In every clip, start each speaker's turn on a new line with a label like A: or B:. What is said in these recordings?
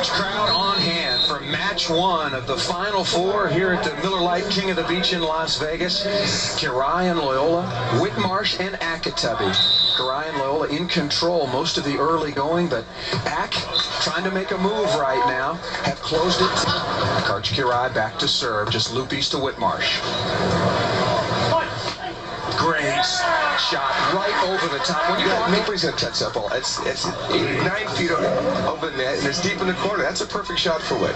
A: Huge crowd on hand for match one of the Final Four here at the Miller Lite King of the Beach in Las Vegas. Kirai and Loyola, Whitmarsh and Akitabi. Kirai and Loyola in control most of the early going, but Ak trying to make a move right now. Have closed it. Karch Kirai back to serve, just loopies to Whitmarsh. Great shot right over the top. When you got
B: nobody's going to touch that ball. It's 9 feet over the net, and it's deep in the corner. That's a perfect shot for Whit.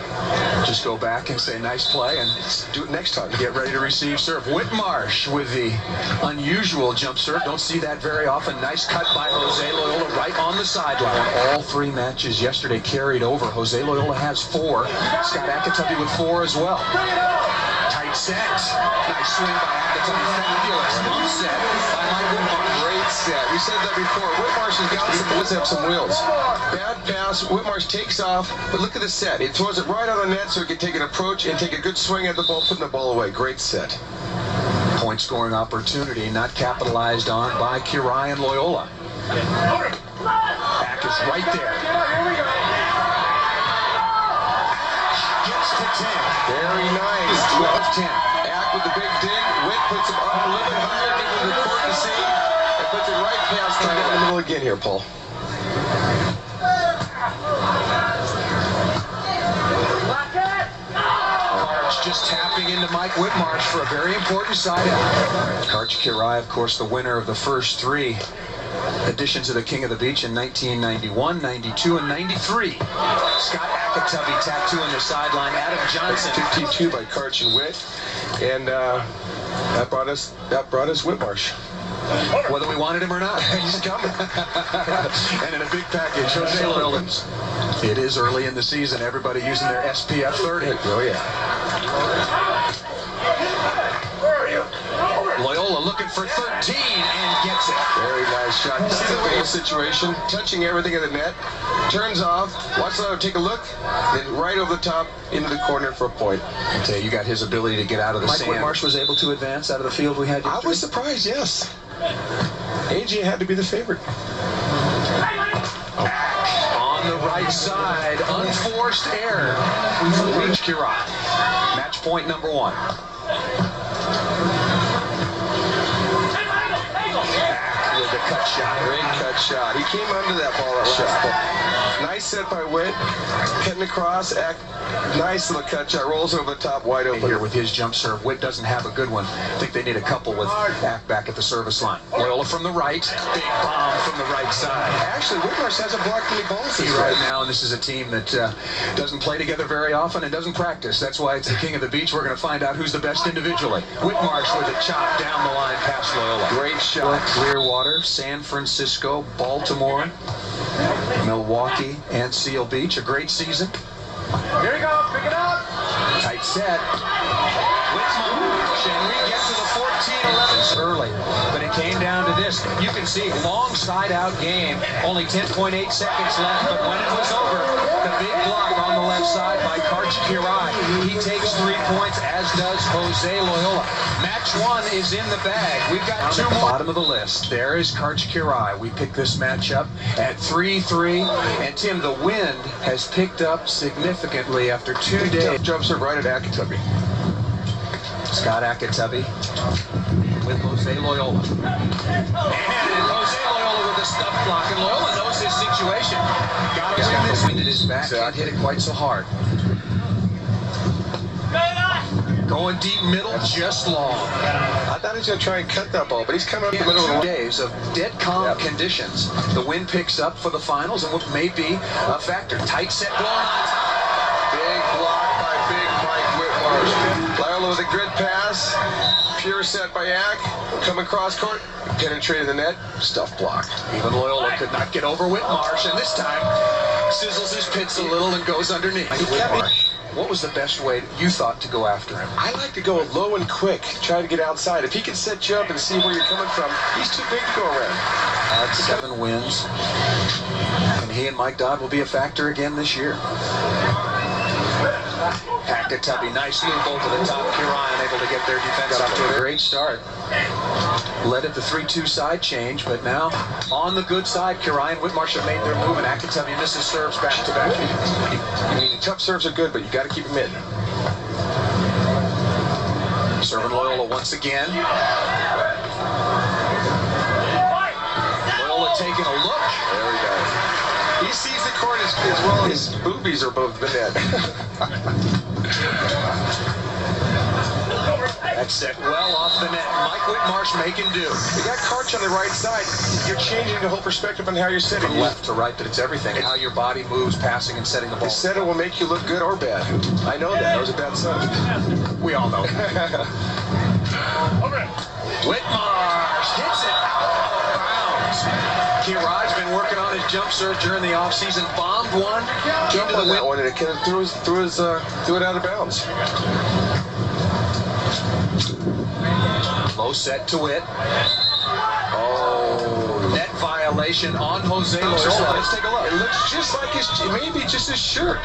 A: Just go back and say nice play and
B: do it next time.
A: Get ready to receive serve. Whitmarsh with the unusual jump serve. Don't see that very often. Nice cut by Jose Loyola right on the sideline. All three matches yesterday carried over. Jose Loyola has 4. Scott Akitabi with 4 as well. Tight set. Nice swing by Akitabi. Fabulous bump set by Mike Whitmarsh.
B: Great set. We said that before. Whitmarsh has got some wheels. Bad pass. Whitmarsh takes off, but look at the set. He throws it right on the net so he can take an approach and take a good swing at the ball, putting the ball away. Great set.
A: Point scoring opportunity not capitalized on by Kirai and Loyola. Ak is right there. Gets to 10.
B: Very nice.
A: 12-10.
B: Ak with the big dig. Whit puts him up a little bit higher, gives him the court to see, and puts it right past him in the middle again here, Paul.
A: Karch just tapping into Mike Whitmarsh for a very important side out. Karch Kirai, of course, the winner of the first 3 editions of the King of the Beach in 1991, 92, and 93. Scott Akitabi tattooing the sideline. Adam Johnson.
B: 52 by Karch and Whit, and that brought us Whitmarsh.
A: Whether we wanted him or not, he's coming. And in a big package, Jose Loyola. It is early in the season. Everybody using their SPF 30.
B: Oh yeah.
A: Loyola looking for 13 and gets it.
B: Very nice shot. You see the way situation, touching everything in the net, turns off, watch Loyola take a look, then right over the top into the corner for a point.
A: Okay, you got his ability to get out of the sand. Mike Whitmarsh was able to advance out of the field we had yesterday.
B: I was surprised, yes. AJ had to be the favorite.
A: On the right side, unforced error. We've reached Kirai. Match point number 1. With the cut shot.
B: Great cut shot. He came under that ball at last ball. Nice set by Whit. Cutting across. Nice little cut shot. Rolls over the top, wide open.
A: Here with his jump serve. Whit doesn't have a good one. I think they need a couple with Ak back at the service line. Loyola from the right. Big bomb from the right side.
B: Actually, Whitmarsh hasn't blocked any balls
A: right now, and this is a team that doesn't play together very often and doesn't practice. That's why it's the King of the Beach. We're going to find out who's the best individually. Whitmarsh with a chop down the line past Loyola.
B: Great shot.
A: Clearwater, San Francisco, Baltimore, Milwaukee, and Seal Beach. A great season.
B: Here we go. Pick it up.
A: Tight set. Whitmarsh, and we get to the 14-11 early, but it came down to this. You can see long side-out game. Only 10.8 seconds left, but when it was over, the big block on the left side by Karch Kirai. He takes 3 points, as does Jose Loyola. Match 1 is in the bag. We've got 2 more. Bottom of the list. There is Karch Kirai. We picked this match up at 3-3. And Tim, the wind has picked up significantly after 2 days.
B: Jump serve right at Akitabi.
A: Scott Akitabi with Jose Loyola. And Jose Loyola with a stuff block. And Loyola knows his situation. Got to win this. Wind at his back. Can't hit it quite so hard. Going deep middle, just long.
B: I thought he was going to try and cut that ball, but he's coming up the middle of the
A: 2 days of dead calm conditions. The wind picks up for the finals, and what may be a factor. Tight set blown on top.
B: Big block by big Mike Whitmarsh. Loyola with a grid pass. Pure set by Ak. Coming cross court. Penetrated the net. Stuff block.
A: Even Loyola could not get over Whitmarsh, and this time sizzles his pits a little and goes underneath. Whitmarsh. What was the best way you thought to go after him?
B: I like to go low and quick, try to get outside. If he can set you up and see where you're coming from, he's too big to go around.
A: 7 wins, and he and Mike Dodd will be a factor again this year. Akatubby, nice loop over the top. Kirian able to get their defense off to a great start. Led at the 3-2 side change, but now on the good side, Kirian Whitmarsh have made their move, and Akatubby misses serves back to back.
B: I mean, tough serves are good, but you got to keep them in.
A: Serving Loyola once again. Loyola taking a look.
B: There we go. He sees the court as well. His boobies are above the net.
A: That's set well off the net. Mike Whitmarsh making do.
B: You got Karch on the right side. You're changing the whole perspective on how you're sitting.
A: From left to right, but it's everything. How your body moves, passing and setting the ball.
B: The setter will make you look good or bad. I know that. That was a bad son.
A: We all know. Whitmarsh hits it out of bounds. Kirian's been working on his jump serve during the offseason. Bombed one.
B: Jump on that one, and it kind of threw it out of bounds.
A: Low set to it.
B: Oh,
A: Net violation on Jose Loyola. Let's take a look.
B: It looks just like maybe just his shirt.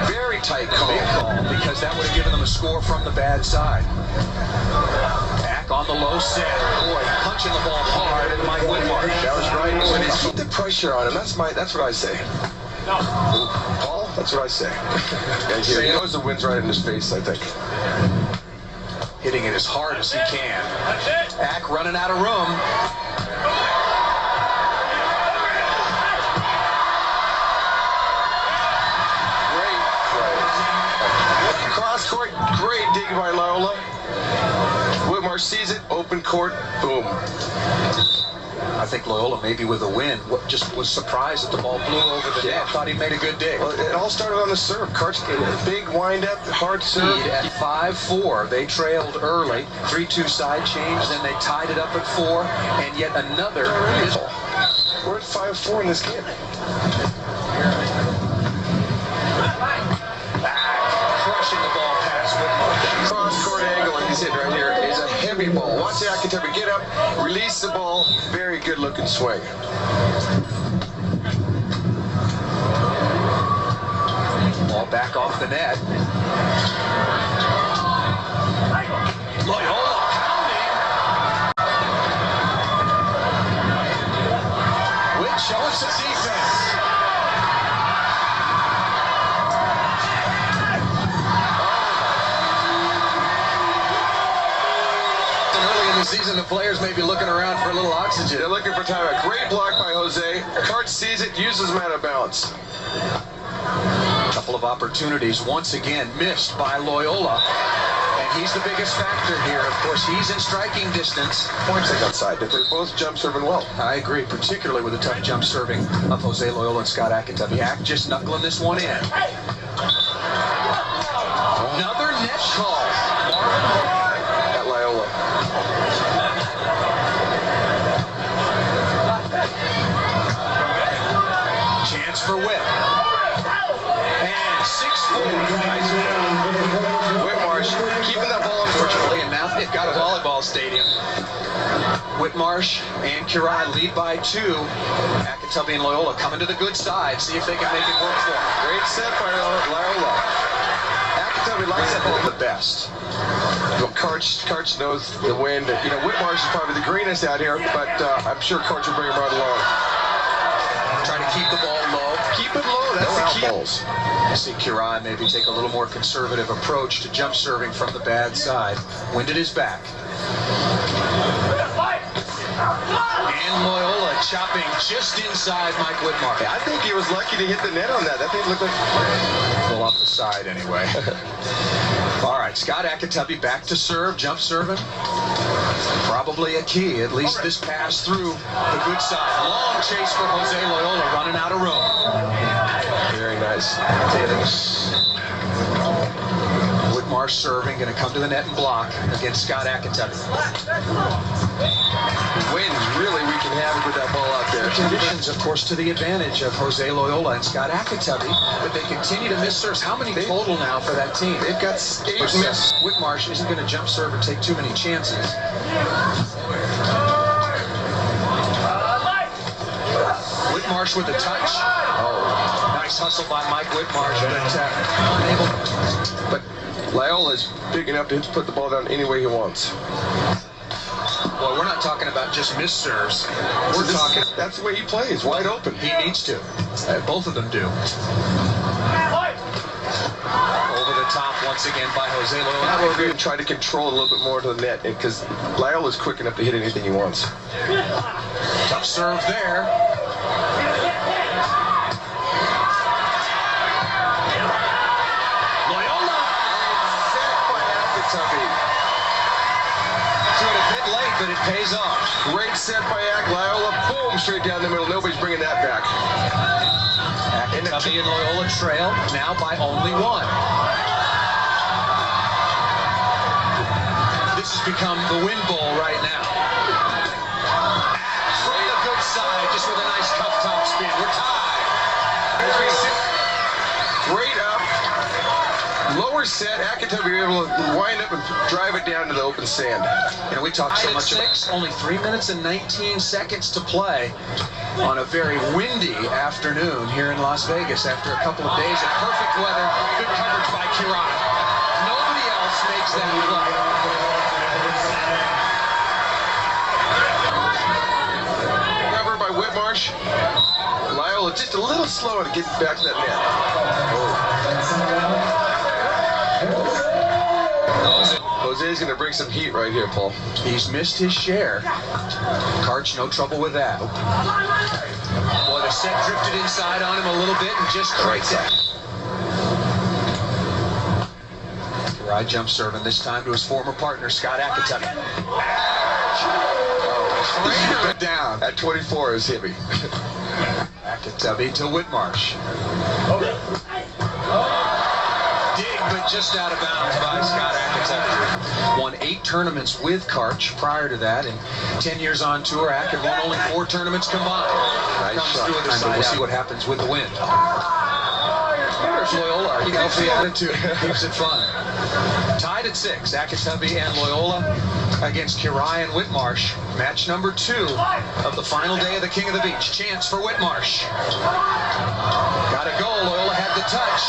B: Very tight call.
A: Big call, because that would have given them a score from the bad side. Back on the low set. Boy, punching the ball hard, and Mike Whitmarsh.
B: That was right. Keep the pressure on him. That's what I say. Paul, that's what I say. And here, he knows the wind's right in his face, I think.
A: Hitting it as hard as he can. Ack running out of room.
B: Great play. Cross court, great dig by Loyola. Whitmarsh sees it, open court, boom.
A: I think Loyola, maybe with a win, just was surprised that the ball blew over the net. Thought he made a good dig.
B: Well, it all started on the serve. Karch, big wind-up, hard serve.
A: At 5-4, they trailed early. 3-2 side change, then they tied it up at 4, and yet another.
B: We're at 5-4 in this game.
A: Crushing the ball past Whitmarsh.
B: Cross-court angle, and he's hitting right here, is a heavy ball. Watch Akatubby get up, release the ball. Very good-looking swing.
A: Ball back off the net. Loyola pounding. Whit showing some defense. Early in the season, the players may be looking around for a little oxygen.
B: They're looking for time. A great block by Jose. Karch sees it, uses him out of bounds.
A: A couple of opportunities once again missed by Loyola, and he's the biggest factor here. Of course, he's in striking distance.
B: Points like outside, but they're both jump serving well.
A: I agree, particularly with the tough jump serving of Jose Loyola and Scott Akatubby. Ack just knuckling this one in. Another net call.
B: At Loyola.
A: Chance for Whit. And 6-4.
B: Whitmarsh keeping that ball,
A: Unfortunately, and now they've got a volleyball stadium. Whitmarsh and Kirian lead by 2. Akatubby and Loyola coming to the good side. See if they can make it work for them.
B: great set by Loyola. Akatubby likes that ball the best. Well, Karch knows the wind. You know, Whitmarsh is probably the greenest out here, but I'm sure Karch will bring him right along.
A: Trying to keep the ball low.
B: Keep it low, that's the key.
A: Balls. I see Kirian maybe take a little more conservative approach to jump serving from the bad side. Wind at his back. And Loyola chopping just inside Mike Whitmarsh.
B: I think he was lucky to hit the net on that. That thing looked like...
A: Pull off the side anyway. All right, Scott Akatubby back to serve, jump serving. Probably a key, at least this pass through the good side. Long chase for Jose Loyola, running out of room.
B: Very nice.
A: Whitmarsh serving, going to come to the net and block against Scott Akatubby.
B: Wind's really wreaking havoc with that ball out there.
A: Conditions, of course, to the advantage of Jose Loyola and Scott Akatubby, but they continue to miss serves. How many total now for that team?
B: They've got 8 misses.
A: Whitmarsh isn't going to jump serve or take too many chances. Whitmarsh with a touch.
B: Oh,
A: Nice hustle by Mike Whitmarsh, but unable.
B: but Loyola's big enough to put the ball down any way he wants.
A: Well, we're not talking about just missed serves. We're talking.
B: That's the way he plays, wide open.
A: He needs to. Both of them do. Over the top once again by Jose
B: Now
A: Loyola.
B: we're going to try to control a little bit more to the net because Loyola's quick enough to hit anything he wants.
A: Tough serve there. Loyola!
B: Set by Akitabi.
A: Threw it a bit late, but it pays off.
B: Great set by Loyola. Boom, straight down the middle. Nobody's bringing that back.
A: Akitabi and Loyola trail now by only one. This has become the win bowl right now. From the good side, just with a nice cup top spin. We're tied.
B: Great up. Lower set. Akitabi able to wind up and drive it down to the open sand.
A: You know, we talked so much about only 3 minutes and 19 seconds to play on a very windy afternoon here in Las Vegas after a couple of days of perfect weather. Good coverage by Kirai. Nobody else makes that play.
B: Cover by Whitmarsh. Loyola just a little slow to get back to that net. Jose's going to bring some heat right here, Paul.
A: He's missed his share. Karch, no trouble with that. Boy, the set drifted inside on him a little bit and just breaks it. Kirai jump serving this time to his former partner, Scott Akitabi.
B: Trainer it down. At 24 is heavy.
A: Akitabi to Whitmarsh. Dig, but just out of bounds by Scott Akitabi. Won 8 tournaments with Karch prior to that, and 10 years on tour. Ak had won only 4 tournaments combined.
B: Nice
A: Comes
B: shot.
A: through the side. We'll see what happens with the wind. There's Loyola. He healthy attitude. Keeps it fun. Tied at 6. Akitabi and Loyola against Kirai and Whitmarsh. Match number 2 of the final day of the King of the Beach. Chance for Whitmarsh. Got a goal. Loyola had the touch.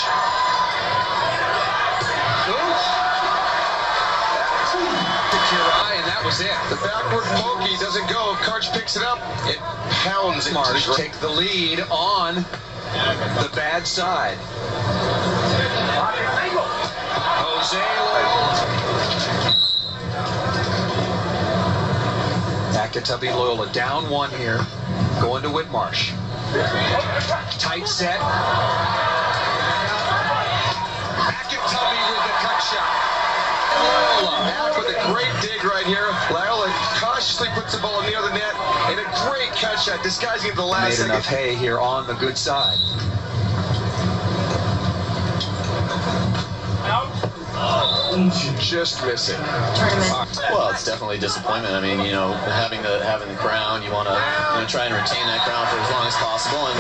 A: To Kirai, and that was it.
B: The backward pokey doesn't go. If Karch picks it up, it pounds into the
A: Marsh
B: ground.
A: take the lead on the bad side. Jose Loyola. Akitabi Loyola down 1 here. Going to Whitmarsh. Tight set. Akitabi with the cut shot.
B: Back with a great dig right here. Loyola cautiously puts the ball in the other net, and a great cut shot. This guy's getting the last
A: Made
B: second.
A: enough hay here on the good side.
B: Just missing.
C: Well, it's definitely disappointment. I mean, you know, having the crown, you want to try and retain that crown for as long as possible. And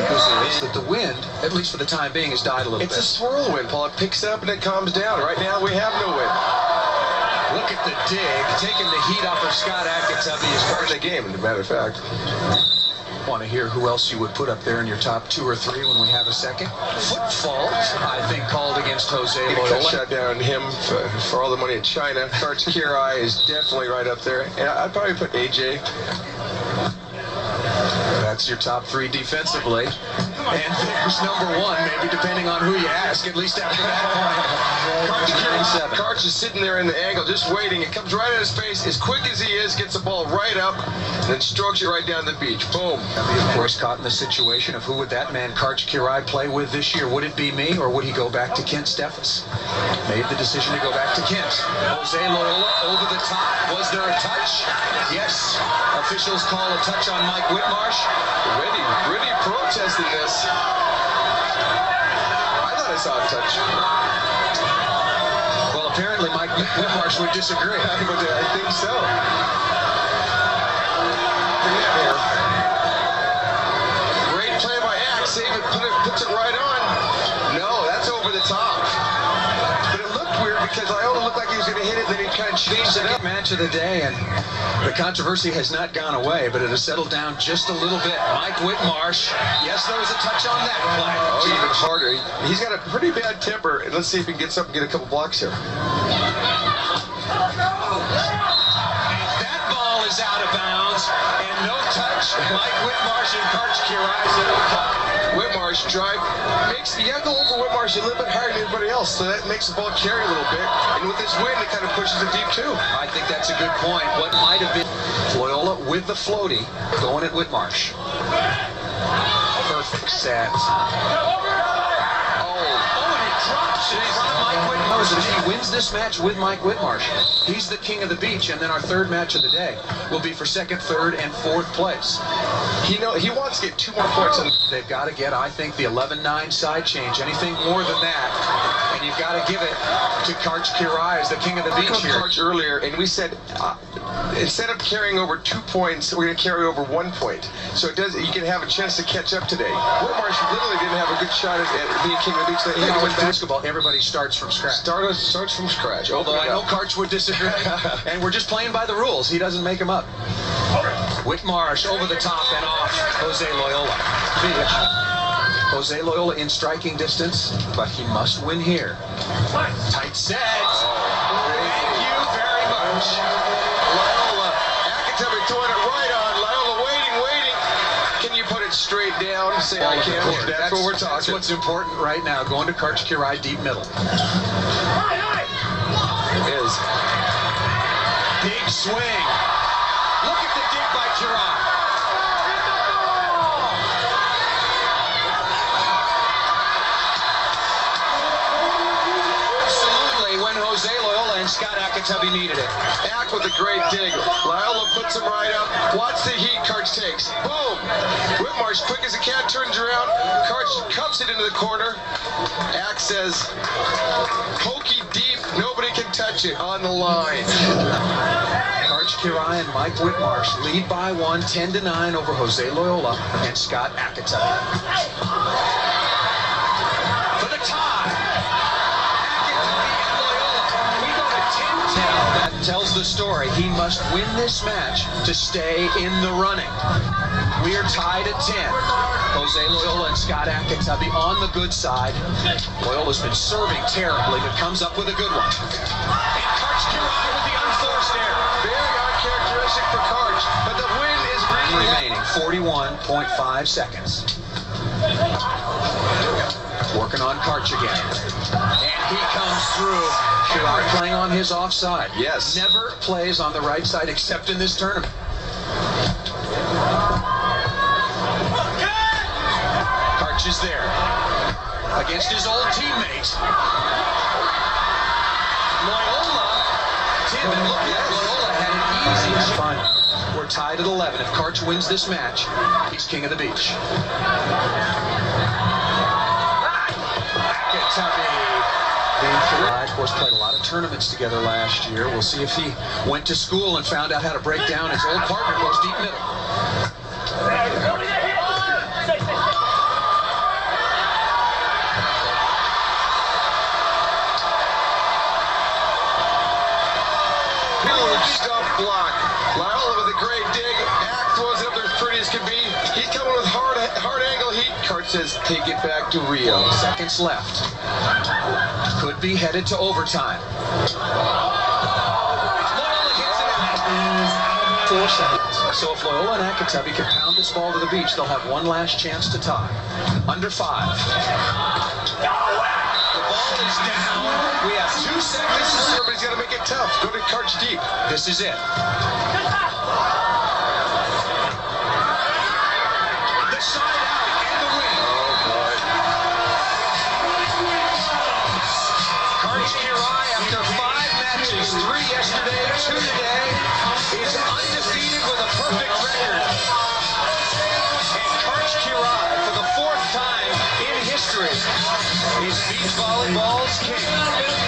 A: But the wind, at least for the time being, has died a little
B: It's
A: bit.
B: a swirl wind, Paul. It picks up and it calms down. Right now, we have no wind.
A: Look at the dig, taking the heat off of Scott Akitabi as far
B: Part
A: as
B: of the game, as a matter of fact.
A: want to hear who else you would put up there in your top 2 or 3 when we have a second. Foot fault, I think, called against Jose
B: Cut
A: Loyola.
B: shot down him for all the money in China. Karch Kirai is definitely right up there. And I'd probably put AJ.
A: That's your top 3 defensively. And there's number 1, maybe, depending on who you ask, at least after that point.
B: Karch is sitting there in the angle, just waiting. It comes right at his face. As quick as he is, gets the ball right up, and then strokes it right down the beach. Boom.
A: Of course, caught in the situation of who would that man, Karch Kirai, play with this year? Would it be me, or would he go back to Kent Steffes? Made the decision to go back to Kent. Jose Loyola over the top. Was there a touch? Yes. Officials call a touch on Mike Whitmarsh.
B: Really protesting this. I thought I saw a touch.
A: Well, apparently Mike Whitmarsh would disagree.
B: I think so. Great play by Axe. Save it, puts it right on. No, that's over the top. But it looked weird because Loyola looked like he was going to hit it, and then he kind of changed it up.
A: Match of the day, and the controversy has not gone away, but it has settled down just a little bit. Mike Whitmarsh, yes, there was a touch on that play.
B: Oh, even harder. He's got a pretty bad temper, and let's see if he can get up and get a couple blocks here.
A: That ball is out of bounds, and no touch. Mike Whitmarsh and Karch Kirai.
B: Whitmarsh drive you have to go over Whitmarsh a little bit higher than everybody else, so that makes the ball carry a little bit. And with this wind, it kind of pushes it deep too.
A: I think that's a good point. What might have been Loyola with the floaty going at Whitmarsh. Perfect set. He wins this match with Mike Whitmarsh. He's the king of the beach, and then our third match of the day will be for second, third, and fourth place.
B: He wants to get 2 more points.
A: They've got to get, I think, the 11-9 side change. Anything more than that, and you've got to give it to Karch Kirai as the king of the beach here.
B: Karch earlier, and we said instead of carrying over 2 points, we're going to carry over 1 point. So you can have a chance to catch up today. Whitmarsh literally didn't have a good shot at being king of the beach.
A: In basketball, everybody starts from scratch.
B: Starts from scratch.
A: Although I know Karch would disagree, and we're just playing by the rules. He doesn't make them up. Whitmarsh over the top and off Jose Loyola. Jose Loyola in striking distance, but he must win here. Tight set. Thank you very much.
B: Loyola, Akatemi throwing it right on. Loyola waiting. Can you put it straight down? Say I can. That's what we're talking.
A: That's what's important right now. Going to Karch Kirai deep middle.
B: It is.
A: Big swing. Look at the dig by Kirai. Absolutely, when Jose Loyola and Scott Akatemi needed it.
B: Ak with a great dig. Loyola puts him right up. Watch the heat Karch takes. Boom! Whitmarsh, quick as a cat, turns around. Karch cups it into the corner. Ak says, pokey deep, nobody can touch it on the line.
A: Karch Kirai and Mike Whitmarsh lead by 1, 10-9 over Jose Loyola and Scott Akatemi. For the tie, Akatemi and Loyola. We go to 10 now. That tells the story. He must win this match to stay in the running. We are tied at 10. Jose Loyola and Scott Akatemi on the good side. Loyola's been serving terribly, but comes up with a good one. And Karch Kirai with the unforced error.
B: Very uncharacteristic for Karch, but the win is
A: Remaining 41.5 seconds. Working on Karch again. And he comes through. Kirai playing on his offside.
B: Yes.
A: Never plays on the right side except in this tournament. Karch is there. Against his old teammate. Loyola. Tim and look at Loyola had an easy final. We're tied at 11. If Karch wins this match, he's king of the beach. Kirai, of course, played a lot of tournaments together last year. We'll see if he went to school and found out how to break down his old partner goes deep middle.
B: Stuff block. Loyola with a great dig. Ak throws it up there as pretty as can be. He's coming with hard angle heat. Karch says, take it back to Rio.
A: Seconds left. Could be headed to overtime. Loyola hits it. 4 seconds. So if Loyola and Akatemi can pound this ball to the beach, they'll have one last chance to tie. Under 5. The ball is down. We have 2 seconds.
B: Everybody's got to make it tough. Go to Karch deep.
A: This is it. The side out and the win. Karch Kirai, after 5 matches, 3 yesterday, 2 today, is undefeated with a perfect record. And Karch Kirai, for the 4th time in history, is beach volleyball's king.